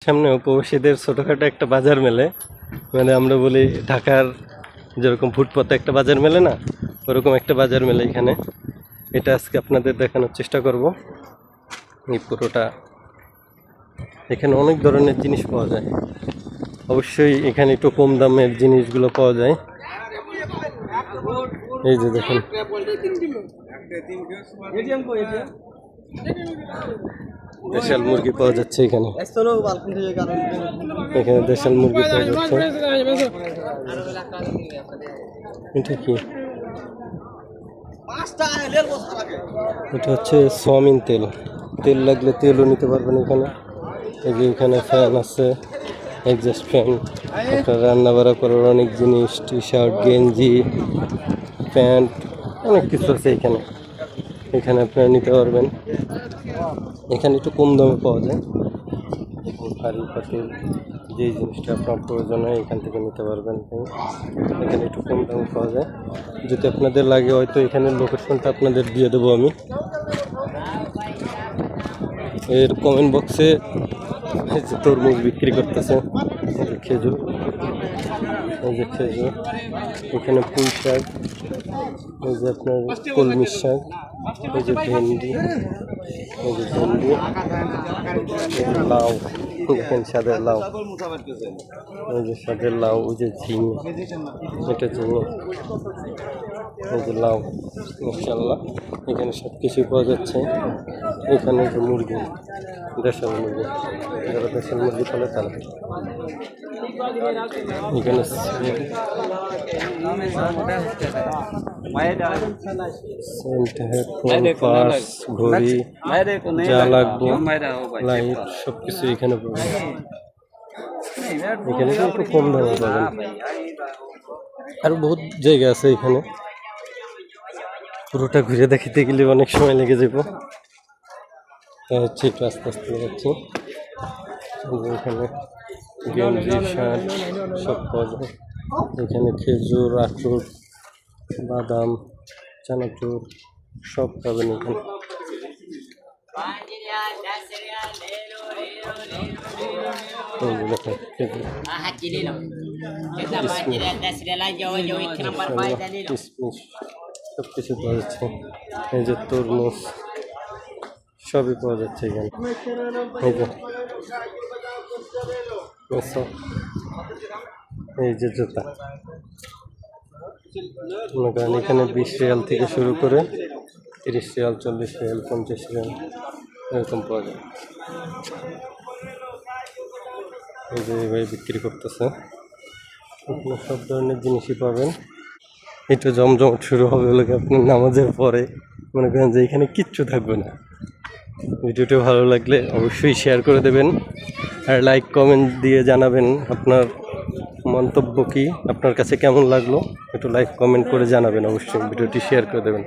সামনে উপবাসীদের ছোটোখাটো একটা বাজার মেলে, মানে আমরা বলি ঢাকার যেরকম ফুটপাতে একটা বাজার মেলে না, ওরকম একটা বাজার মেলে এখানে। এটা আজকে আপনাদের দেখানোর চেষ্টা করব। এই পুরোটা এখানে অনেক ধরনের জিনিস পাওয়া যায়, অবশ্যই এখানে একটু কম দামের জিনিসগুলো পাওয়া যায়। এই যে দেখুন, দেশাল মুরগি পাওয়া যাচ্ছে এখানে। এখানে দেশাল মুরগি পাওয়া যাচ্ছে। এটা কি? এটা হচ্ছে সোয়াবিন তেল। তেল লাগলে তেলও নিতে পারবেন এখানে। এই যে এখানে ফ্যান আছে, এক্সস্ট ফ্যান। আপনার রান্না বাড়া করার অনেক জিনিস, টি শার্ট, গেঞ্জি, প্যান্ট, অনেক কিছু আছে এখানে। এখানে আপনারা নিতে পারবেন। এখানে একটু কম দামে পাওয়া যায়। হাঁড়ি পাতিল যেই জিনিসটা আপনার প্রয়োজন হয় এখান থেকে নিতে পারবেন। এখানে একটু কম দামে পাওয়া যায়। যদি আপনাদের লাগে হয়তো এখানে লোকেশনটা আপনাদের দিয়ে দেবো আমি। এর কমেন্ট বক্সে তরমুজ বিক্রি করতেছে, খেজুর, এই যে খেজুর। এখানে পুঁই শাক, এই যে আপনার কলমি শাক, এই যে ভেন্ডি, এই যে ভেন্ডি, লাউ, দেখেন সাদের লাউ, এই যে সাদের লাউ, ওই যে ঝিঙে, এটা ঝিঙে, এই যে লাউ। মাশাআল্লাহ এখানে সব কিছুই পাওয়া যাচ্ছে। এখানে যে মুরগি, দেশাল মুরগি, যারা দেশাল মুরগি পালে তারা। এখানে ঘড়ি, যা লাগবে, লাইট, সব কিছু এখানে পাবেন। এখানে একটু কম দামে পাবেন। আরো বহুত জায়গা আছে এখানে, পুরোটা ঘুরে দেখাতে গেলে অনেক সময় লেগে যাব। হচ্ছে একটু আস্তে আস্তে যাচ্ছি। এখানে গেঞ্জি, শার্ট সব পাওয়া যায়। এখানে খেজুর, আখরোট, বাদাম, চানাচুর সব পাবেন এখানে। সব কিছু পাওয়া যাচ্ছে। এই যে তরমুজ, সবই পাওয়া যাচ্ছে এখানে। এই যে এই যে জুতা, মনে করেন এখানে 20 রিয়াল থেকে শুরু করে 30 রিয়াল, 40 রিয়াল, 50 রিয়াল এরকম পাওয়া যায়। এই যে এইভাবে বিক্রি করতেছে। এখানে সব ধরনের জিনিসই পাবেন। একটু জমজমাট শুরু হবে বলে আপনার নামাজের পরে, মনে করেন যে এখানে কিচ্ছু থাকবে না। ভিডিওটি ভালো লাগলে অবশ্যই শেয়ার করে দেবেন, আর লাইক কমেন্ট দিয়ে জানাবেন আপনার মন্তব্য কি, আপনার কাছে কেমন লাগলো একটু লাইক কমেন্ট করে জানাবেন। অবশ্যই ভিডিওটি শেয়ার করে দেবেন।